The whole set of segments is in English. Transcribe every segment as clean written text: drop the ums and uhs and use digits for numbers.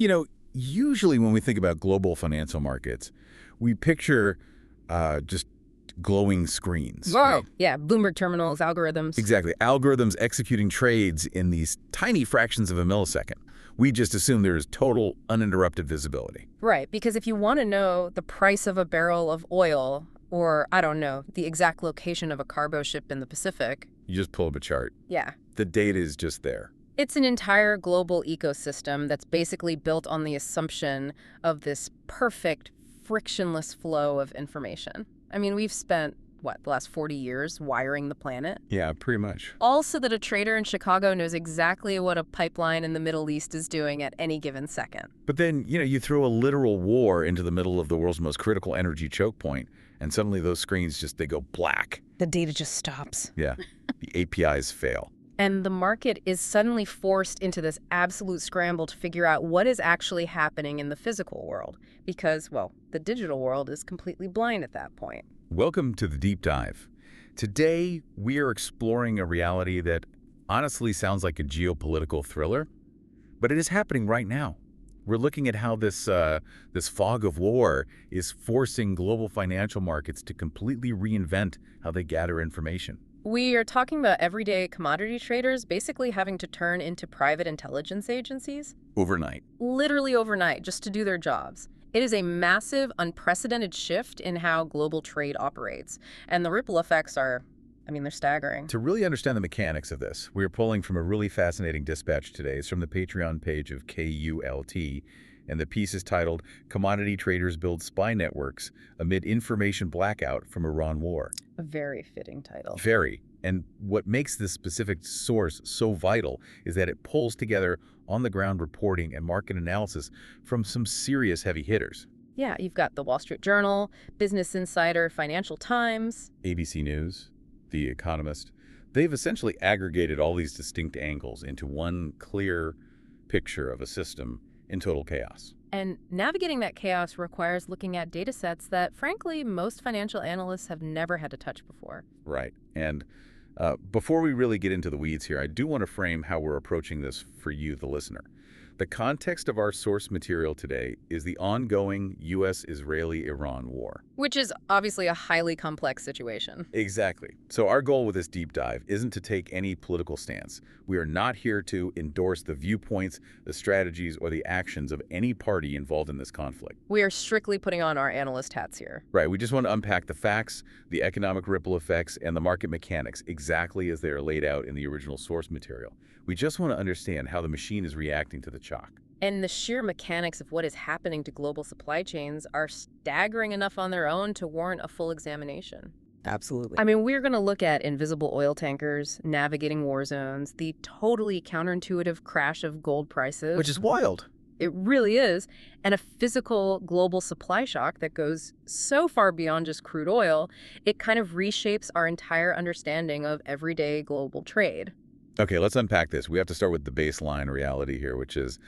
You know, usually when we think about global financial markets, we picture just glowing screens. Whoa. Right? Yeah, Bloomberg terminals, algorithms. Exactly. Algorithms executing trades in these tiny fractions of a millisecond. We just assume there is total uninterrupted visibility. Right, because if you want to know the price of a barrel of oil or, I don't know, the exact location of a cargo ship in the Pacific. You just pull up a chart. Yeah. The data is just there. It's an entire global ecosystem that's basically built on the assumption of this perfect, frictionless flow of information. I mean, we've spent, the last 40 years wiring the planet? Yeah, pretty much. Also that a trader in Chicago knows exactly what a pipeline in the Middle East is doing at any given second. But then, you throw a literal war into the middle of the world's most critical energy choke point, and suddenly those screens they go black. The data just stops. Yeah, the APIs fail. And the market is suddenly forced into this absolute scramble to figure out what is actually happening in the physical world. Because, the digital world is completely blind at that point. Welcome to the Deep Dive. Today, we are exploring a reality that honestly sounds like a geopolitical thriller, but it is happening right now. We're looking at how this fog of war is forcing global financial markets to completely reinvent how they gather information. We are talking about everyday commodity traders basically having to turn into private intelligence agencies. Overnight. Literally overnight, just to do their jobs. It is a massive, unprecedented shift in how global trade operates. And the ripple effects are, they're staggering. To really understand the mechanics of this, we are pulling from a really fascinating dispatch today. It's from the Patreon page of KULT, and the piece is titled, "Commodity Traders Build Spy Networks Amid Information Blackout from Iran War." A very fitting title. Very. And what makes this specific source so vital is that it pulls together on-the-ground reporting and market analysis from some serious heavy hitters. Yeah, you've got the Wall Street Journal, Business Insider, Financial Times, ABC News, The Economist. They've essentially aggregated all these distinct angles into one clear picture of a system in total chaos. And navigating that chaos requires looking at data sets that, frankly, most financial analysts have never had to touch before. Right. And before we really get into the weeds here, I do want to frame how we're approaching this for you, the listener. The context of our source material today is the ongoing U.S.-Israeli-Iran war. Which is obviously a highly complex situation. Exactly. So our goal with this deep dive isn't to take any political stance. We are not here to endorse the viewpoints, the strategies, or the actions of any party involved in this conflict. We are strictly putting on our analyst hats here. Right. We just want to unpack the facts, the economic ripple effects, and the market mechanics exactly as they are laid out in the original source material. We just want to understand how the machine is reacting to the shock. And the sheer mechanics of what is happening to global supply chains are staggering enough on their own to warrant a full examination. Absolutely. We're going to look at invisible oil tankers, navigating war zones, the totally counterintuitive crash of gold prices. Which is wild. It really is. And a physical global supply shock that goes so far beyond just crude oil, it kind of reshapes our entire understanding of everyday global trade. Okay, let's unpack this. We have to start with the baseline reality here, which is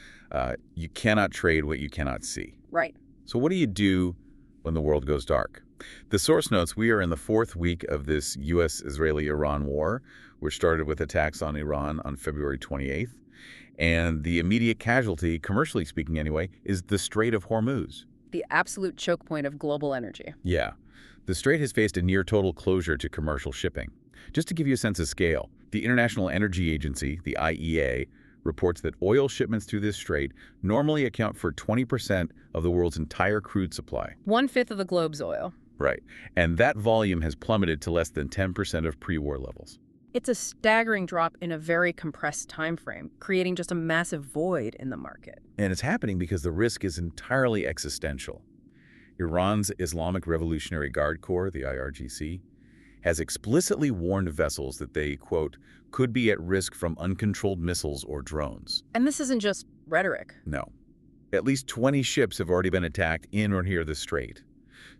you cannot trade what you cannot see. Right. So what do you do when the world goes dark? The source notes, we are in the fourth week of this U.S.-Israeli-Iran war, which started with attacks on Iran on February 28th. And the immediate casualty, commercially speaking anyway, is the Strait of Hormuz. The absolute choke point of global energy. Yeah. The strait has faced a near-total closure to commercial shipping. Just to give you a sense of scale, the International Energy Agency, the IEA, reports that oil shipments through this strait normally account for 20% of the world's entire crude supply. 1/5 of the globe's oil. Right. And that volume has plummeted to less than 10% of pre-war levels. It's a staggering drop in a very compressed time frame, creating just a massive void in the market. And it's happening because the risk is entirely existential. Iran's Islamic Revolutionary Guard Corps, the IRGC, has explicitly warned vessels that they, quote, could be at risk from uncontrolled missiles or drones. And this isn't just rhetoric. No. At least 20 ships have already been attacked in or near the strait.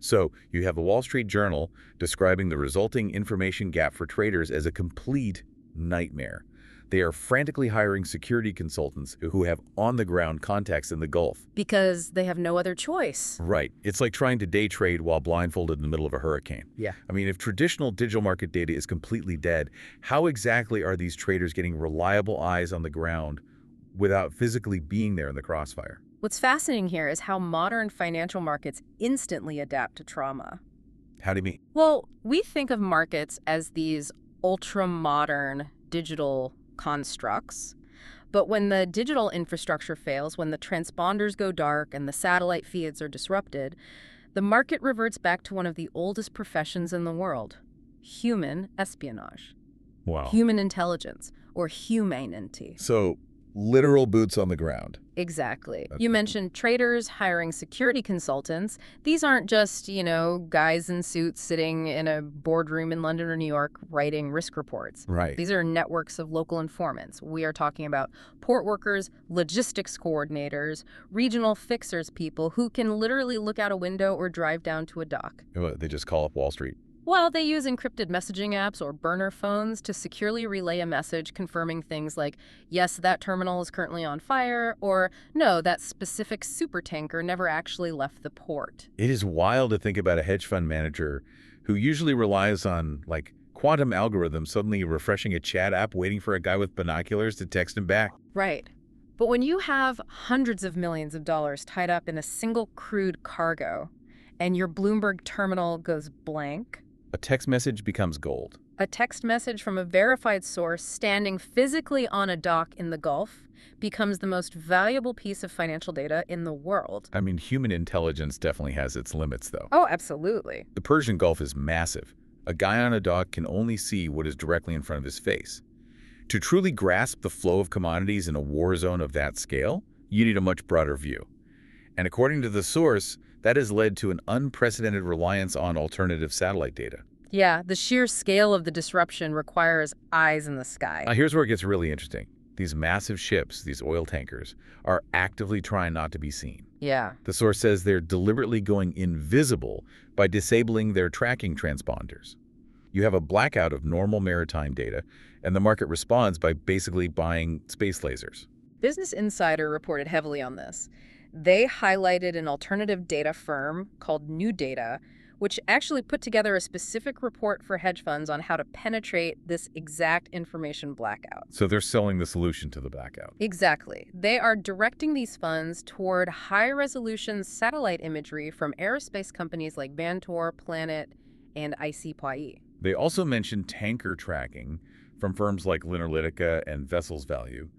So you have the Wall Street Journal describing the resulting information gap for traders as a complete nightmare. They are frantically hiring security consultants who have on-the-ground contacts in the Gulf. Because they have no other choice. Right. It's like trying to day trade while blindfolded in the middle of a hurricane. Yeah. If traditional digital market data is completely dead, how exactly are these traders getting reliable eyes on the ground without physically being there in the crossfire? What's fascinating here is how modern financial markets instantly adapt to trauma. How do you mean? Well, we think of markets as these ultra-modern digital constructs. But when the digital infrastructure fails, when the transponders go dark and the satellite feeds are disrupted, the market reverts back to one of the oldest professions in the world: human espionage, Wow. human intelligence, or humanity. So, literal boots on the ground. Exactly. You mentioned traders hiring security consultants. These aren't just, guys in suits sitting in a boardroom in London or New York writing risk reports. Right. These are networks of local informants. We are talking about port workers, logistics coordinators, regional fixers people who can literally look out a window or drive down to a dock. They just call up Wall Street. Well, they use encrypted messaging apps or burner phones to securely relay a message confirming things like, yes, that terminal is currently on fire, or no, that specific supertanker never actually left the port. It is wild to think about a hedge fund manager who usually relies on, quantum algorithms suddenly refreshing a chat app waiting for a guy with binoculars to text him back. Right. But when you have hundreds of millions of dollars tied up in a single crude cargo, and your Bloomberg terminal goes blank, A text message becomes gold. a text message from a verified source standing physically on a dock in the Gulf becomes the most valuable piece of financial data in the world. I mean, human intelligence definitely has its limits, though. Oh, absolutely. The Persian Gulf is massive. A guy on a dock can only see what is directly in front of his face. To truly grasp the flow of commodities in a war zone of that scale, you need a much broader view. And according to the source, that has led to an unprecedented reliance on alternative satellite data. Yeah, the sheer scale of the disruption requires eyes in the sky. Now, here's where it gets really interesting. These massive ships, these oil tankers, are actively trying not to be seen. Yeah. The source says they're deliberately going invisible by disabling their tracking transponders. You have a blackout of normal maritime data, and the market responds by basically buying space lasers. Business Insider reported heavily on this. They highlighted an alternative data firm called New Data, which actually put together a specific report for hedge funds on how to penetrate this exact information blackout. So they're selling the solution to the blackout. Exactly. They are directing these funds toward high-resolution satellite imagery from aerospace companies like Vantor, Planet, and ICPI. They also mentioned tanker tracking from firms like Linerlytica and Vessels Value.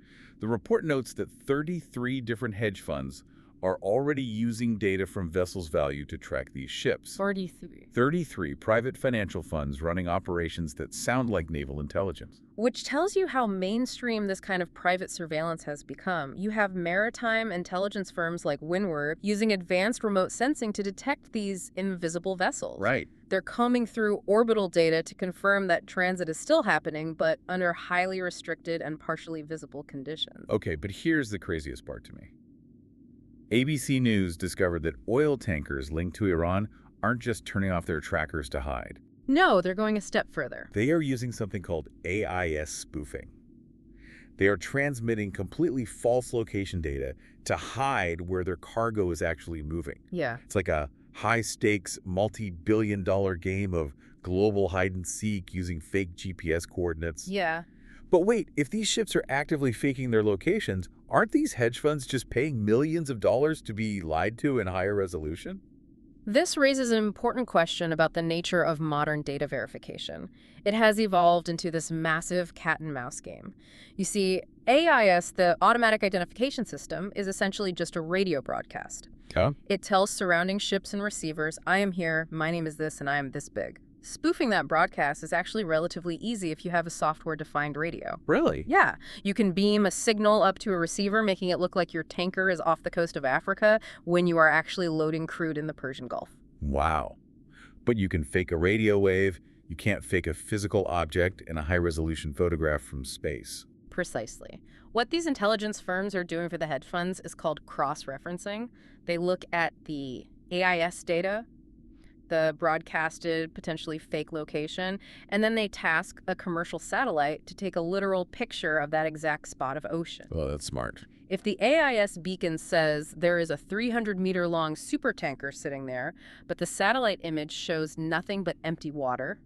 The report notes that 33 different hedge funds are already using data from Vessels Value to track these ships. 33 private financial funds running operations that sound like naval intelligence. Which tells you how mainstream this kind of private surveillance has become. You have maritime intelligence firms like Windward using advanced remote sensing to detect these invisible vessels. Right. They're combing through orbital data to confirm that transit is still happening, but under highly restricted and partially visible conditions. Okay, but here's the craziest part to me. ABC News discovered that oil tankers linked to Iran aren't just turning off their trackers to hide. No, they're going a step further. They are using something called AIS spoofing. They are transmitting completely false location data to hide where their cargo is actually moving. Yeah. It's like a high-stakes, multi-billion-dollar game of global hide-and-seek using fake GPS coordinates. Yeah. But wait, if these ships are actively faking their locations, aren't these hedge funds just paying millions of dollars to be lied to in higher resolution? This raises an important question about the nature of modern data verification. It has evolved into this massive cat-and-mouse game. You see, AIS, the automatic identification system, is essentially just a radio broadcast. Huh? It tells surrounding ships and receivers, I am here, my name is this, and I am this big. Spoofing that broadcast is actually relatively easy if you have a software-defined radio. Really? Yeah. You can beam a signal up to a receiver, making it look like your tanker is off the coast of Africa when you are actually loading crude in the Persian Gulf. Wow. But you can fake a radio wave, you can't fake a physical object in a high-resolution photograph from space. Precisely. What these intelligence firms are doing for the hedge funds is called cross-referencing. They look at the AIS data, the broadcasted, potentially fake location, and then they task a commercial satellite to take a literal picture of that exact spot of ocean. Well, that's smart. If the AIS beacon says there is a 300-meter-long supertanker sitting there, but the satellite image shows nothing but empty water,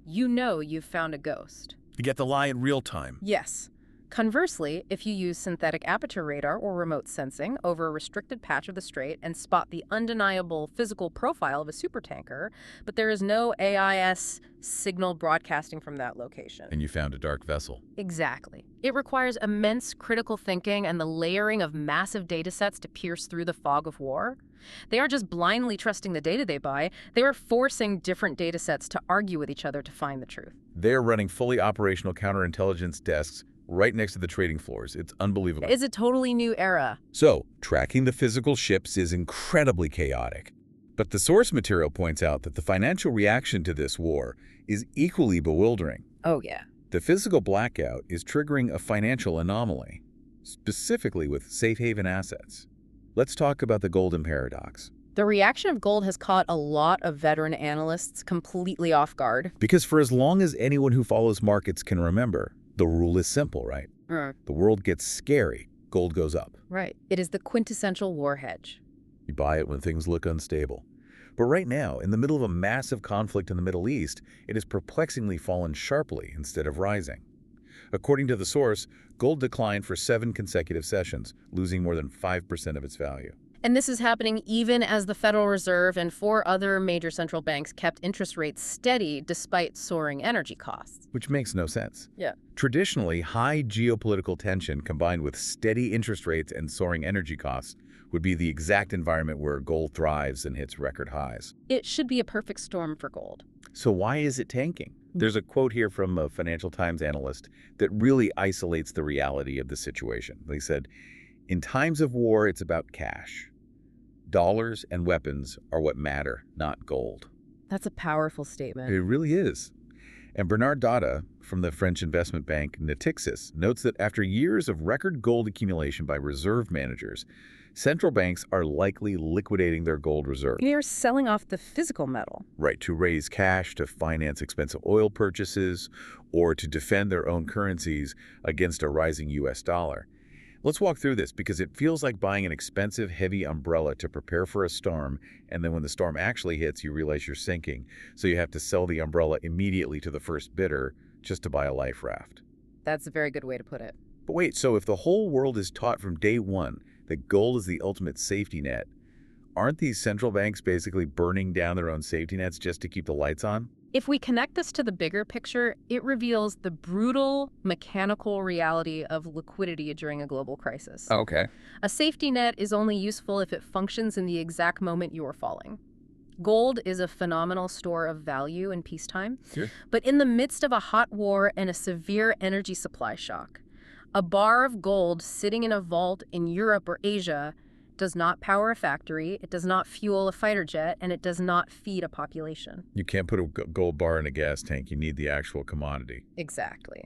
you know you've found a ghost. You get the lie in real time. Yes. Conversely, if you use synthetic aperture radar or remote sensing over a restricted patch of the strait and spot the undeniable physical profile of a supertanker, but there is no AIS signal broadcasting from that location. And you found a dark vessel. Exactly. It requires immense critical thinking and the layering of massive data sets to pierce through the fog of war. They aren't just blindly trusting the data they buy, they are forcing different data sets to argue with each other to find the truth. They're running fully operational counterintelligence desks right next to the trading floors. It's unbelievable. It's a totally new era. So, tracking the physical ships is incredibly chaotic. But the source material points out that the financial reaction to this war is equally bewildering. Oh, yeah. The physical blackout is triggering a financial anomaly, specifically with safe haven assets. Let's talk about the golden paradox. The reaction of gold has caught a lot of veteran analysts completely off guard. Because for as long as anyone who follows markets can remember, the rule is simple, right? The world gets scary, gold goes up. Right. It is the quintessential war hedge. You buy it when things look unstable. But right now, in the middle of a massive conflict in the Middle East, it has perplexingly fallen sharply instead of rising. According to the source, gold declined for 7 consecutive sessions, losing more than 5% of its value. And this is happening even as the Federal Reserve and 4 other major central banks kept interest rates steady despite soaring energy costs. Which makes no sense. Yeah. Traditionally, high geopolitical tension combined with steady interest rates and soaring energy costs would be the exact environment where gold thrives and hits record highs. It should be a perfect storm for gold. So why is it tanking? There's a quote here from a Financial Times analyst that really isolates the reality of the situation. They said, "In times of war, it's about cash. Dollars and weapons are what matter, not gold." That's a powerful statement. It really is. And Bernard Dada from the French investment bank Natixis notes that after years of record gold accumulation by reserve managers, central banks are likely liquidating their gold reserves. They're selling off the physical metal. Right, to raise cash to finance expensive oil purchases or to defend their own currencies against a rising US dollar. Let's walk through this because it feels like buying an expensive, heavy umbrella to prepare for a storm, and then when the storm actually hits, you realize you're sinking, so you have to sell the umbrella immediately to the first bidder just to buy a life raft. That's a very good way to put it. But wait, so if the whole world is taught from day one that gold is the ultimate safety net, aren't these central banks basically burning down their own safety nets just to keep the lights on? If we connect this to the bigger picture, it reveals the brutal, mechanical reality of liquidity during a global crisis. Okay. A safety net is only useful if it functions in the exact moment you are falling. Gold is a phenomenal store of value in peacetime, Sure. but in the midst of a hot war and a severe energy supply shock, a bar of gold sitting in a vault in Europe or Asia does not power a factory, it does not fuel a fighter jet, and it does not feed a population. You can't put a gold bar in a gas tank. You need the actual commodity. Exactly.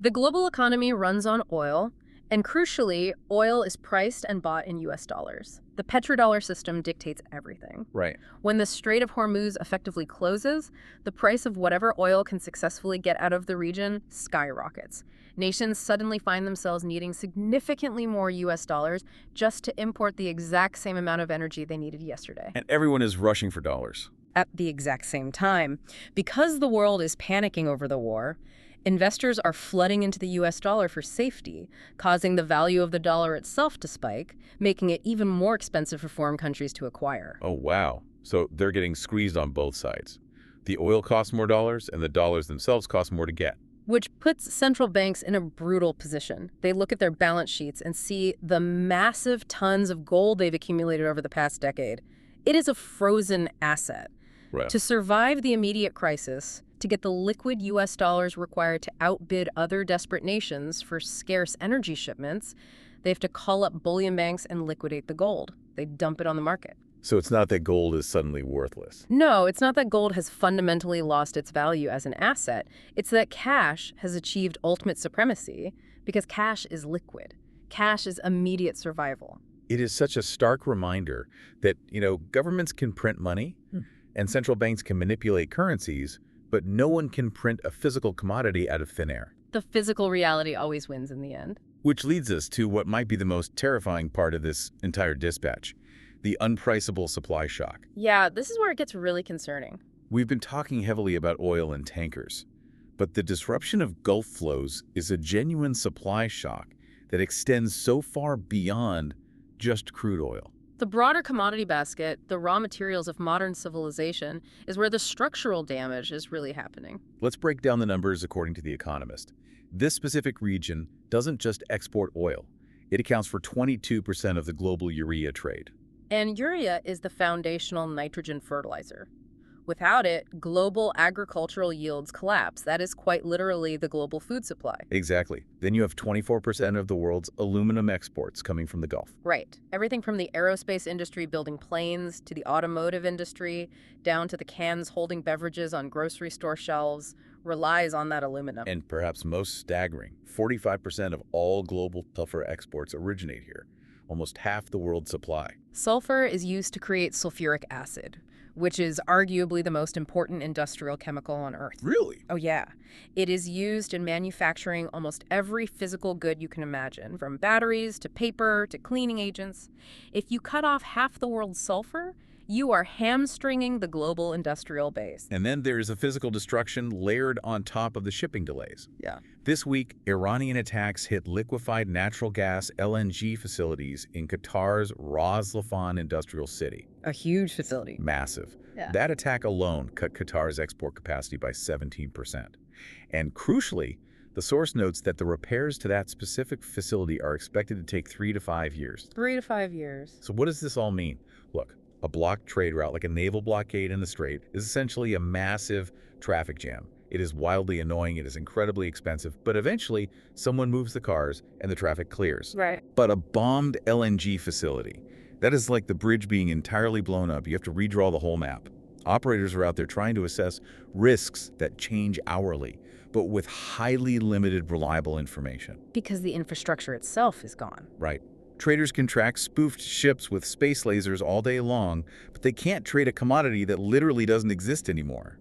The global economy runs on oil, and crucially, oil is priced and bought in US dollars. The petrodollar system dictates everything. Right. When the Strait of Hormuz effectively closes, the price of whatever oil can successfully get out of the region skyrockets. Nations suddenly find themselves needing significantly more US dollars just to import the exact same amount of energy they needed yesterday. And everyone is rushing for dollars. At the exact same time, because the world is panicking over the war, investors are flooding into the US dollar for safety, causing the value of the dollar itself to spike, making it even more expensive for foreign countries to acquire. Oh, wow. So they're getting squeezed on both sides. The oil costs more dollars, and the dollars themselves cost more to get. Which puts central banks in a brutal position. They look at their balance sheets and see the massive tons of gold they've accumulated over the past decade. It is a frozen asset. Right. To survive the immediate crisis, to get the liquid US dollars required to outbid other desperate nations for scarce energy shipments, they have to call up bullion banks and liquidate the gold. They dump it on the market. So it's not that gold is suddenly worthless. No, it's not that gold has fundamentally lost its value as an asset. It's that cash has achieved ultimate supremacy because cash is liquid. Cash is immediate survival. It is such a stark reminder that, governments can print money and central banks can manipulate currencies, but no one can print a physical commodity out of thin air. The physical reality always wins in the end. Which leads us to what might be the most terrifying part of this entire dispatch. The unpriceable supply shock. Yeah, this is where it gets really concerning. We've been talking heavily about oil and tankers, But the disruption of Gulf flows is a genuine supply shock that extends so far beyond just crude oil. The broader commodity basket, the raw materials of modern civilization, is where the structural damage is really happening. Let's break down the numbers according to The Economist. This specific region doesn't just export oil. It accounts for 22% of the global urea trade. And urea is the foundational nitrogen fertilizer. Without it, global agricultural yields collapse. That is quite literally the global food supply. Exactly. Then you have 24% of the world's aluminum exports coming from the Gulf. Right. Everything from the aerospace industry building planes to the automotive industry, down to the cans holding beverages on grocery store shelves, relies on that aluminum. And perhaps most staggering, 45% of all global sulfur exports originate here, almost half the world's supply. Sulfur is used to create sulfuric acid, which is arguably the most important industrial chemical on Earth. Really? Oh, yeah. It is used in manufacturing almost every physical good you can imagine, from batteries to paper to cleaning agents. If you cut off half the world's sulfur, you are hamstringing the global industrial base. And then there's a physical destruction layered on top of the shipping delays. Yeah. This week, Iranian attacks hit liquefied natural gas (LNG) facilities in Qatar's Ras Laffan industrial city. A huge facility. Massive. Yeah. That attack alone cut Qatar's export capacity by 17%. And crucially, the source notes that the repairs to that specific facility are expected to take 3 to 5 years. 3 to 5 years. So what does this all mean? Look, a blocked trade route like a naval blockade in the Strait is essentially a massive traffic jam. It is wildly annoying, it is incredibly expensive, but eventually someone moves the cars and the traffic clears. Right. But a bombed LNG facility, that is like the bridge being entirely blown up. You have to redraw the whole map. Operators are out there trying to assess risks that change hourly, but with highly limited reliable information. Because the infrastructure itself is gone. Right. Traders can track spoofed ships with space lasers all day long, but they can't trade a commodity that literally doesn't exist anymore.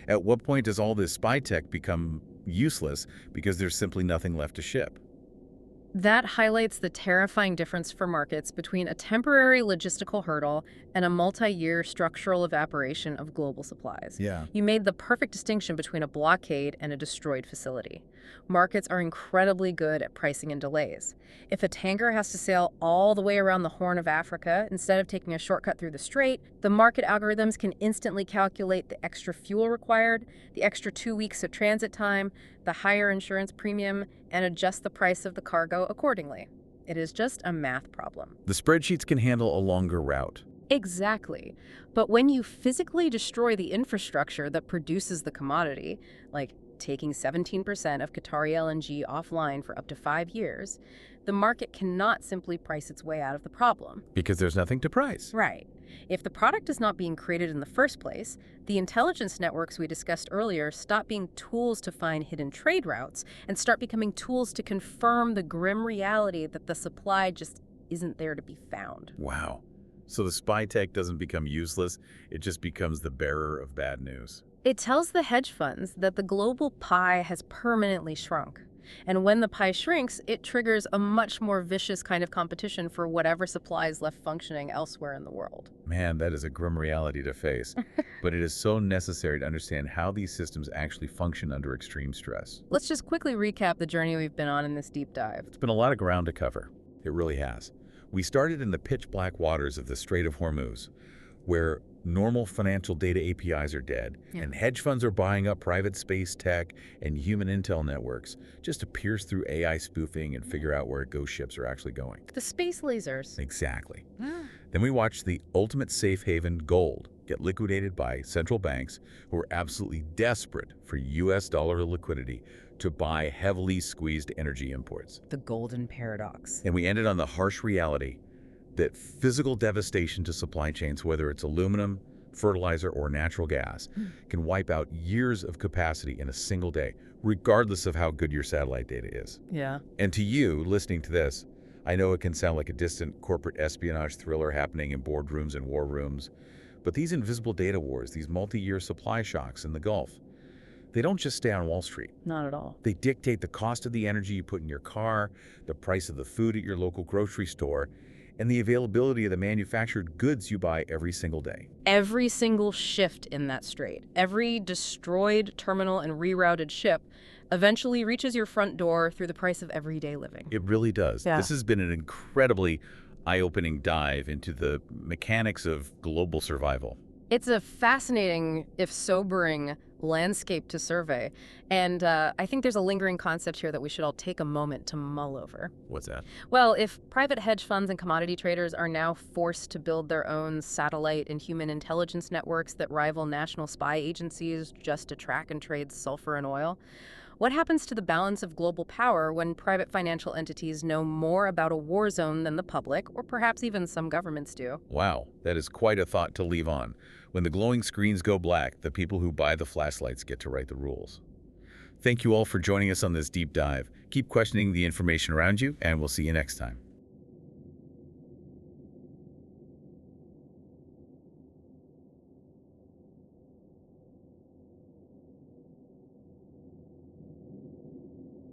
At what point does all this spy tech become useless because there's simply nothing left to ship? That highlights the terrifying difference for markets between a temporary logistical hurdle and a multi-year structural evaporation of global supplies. Yeah. You made the perfect distinction between a blockade and a destroyed facility. Markets are incredibly good at pricing in delays. If a tanker has to sail all the way around the Horn of Africa instead of taking a shortcut through the Strait, the market algorithms can instantly calculate the extra fuel required, the extra 2 weeks of transit time, the higher insurance premium, and adjust the price of the cargo accordingly. It is just a math problem. The spreadsheets can handle a longer route. Exactly. But when you physically destroy the infrastructure that produces the commodity, like taking 17% of Qatari LNG offline for up to 5 years, the market cannot simply price its way out of the problem. Because there's nothing to price. Right. If the product is not being created in the first place, the intelligence networks we discussed earlier stop being tools to find hidden trade routes and start becoming tools to confirm the grim reality that the supply just isn't there to be found. Wow. So the spy tech doesn't become useless, it just becomes the bearer of bad news. It tells the hedge funds that the global pie has permanently shrunk. And when the pie shrinks, it triggers a much more vicious kind of competition for whatever supply is left functioning elsewhere in the world. Man, that is a grim reality to face. But it is so necessary to understand how these systems actually function under extreme stress. Let's just quickly recap the journey we've been on in this deep dive. It's been a lot of ground to cover. It really has. We started in the pitch-black waters of the Strait of Hormuz, where normal financial data APIs are dead, and hedge funds are buying up private space tech and human intel networks just to pierce through AI spoofing and figure out where ghost ships are actually going. The space lasers. Exactly. Then we watched the ultimate safe haven, gold, get liquidated by central banks who are absolutely desperate for US dollar liquidity to buy heavily squeezed energy imports. The golden paradox. And we ended on the harsh reality that physical devastation to supply chains, whether it's aluminum, fertilizer, or natural gas, can wipe out years of capacity in a single day, regardless of how good your satellite data is. Yeah. And to you, listening to this, I know it can sound like a distant corporate espionage thriller happening in boardrooms and war rooms, but these invisible data wars, these multi-year supply shocks in the Gulf, they don't just stay on Wall Street. Not at all. They dictate the cost of the energy you put in your car, the price of the food at your local grocery store, and the availability of the manufactured goods you buy every single day. Every single shift in that strait, every destroyed terminal and rerouted ship eventually reaches your front door through the price of everyday living. It really does. Yeah. This has been an incredibly eye-opening dive into the mechanics of global survival. It's a fascinating, if sobering, landscape to survey. And I think there's a lingering concept here that we should all take a moment to mull over. What's that? Well, if private hedge funds and commodity traders are now forced to build their own satellite and human intelligence networks that rival national spy agencies just to track and trade sulfur and oil, what happens to the balance of global power when private financial entities know more about a war zone than the public, or perhaps even some governments do? Wow, that is quite a thought to leave on. When the glowing screens go black, the people who buy the flashlights get to write the rules. Thank you all for joining us on this deep dive. Keep questioning the information around you, and we'll see you next time.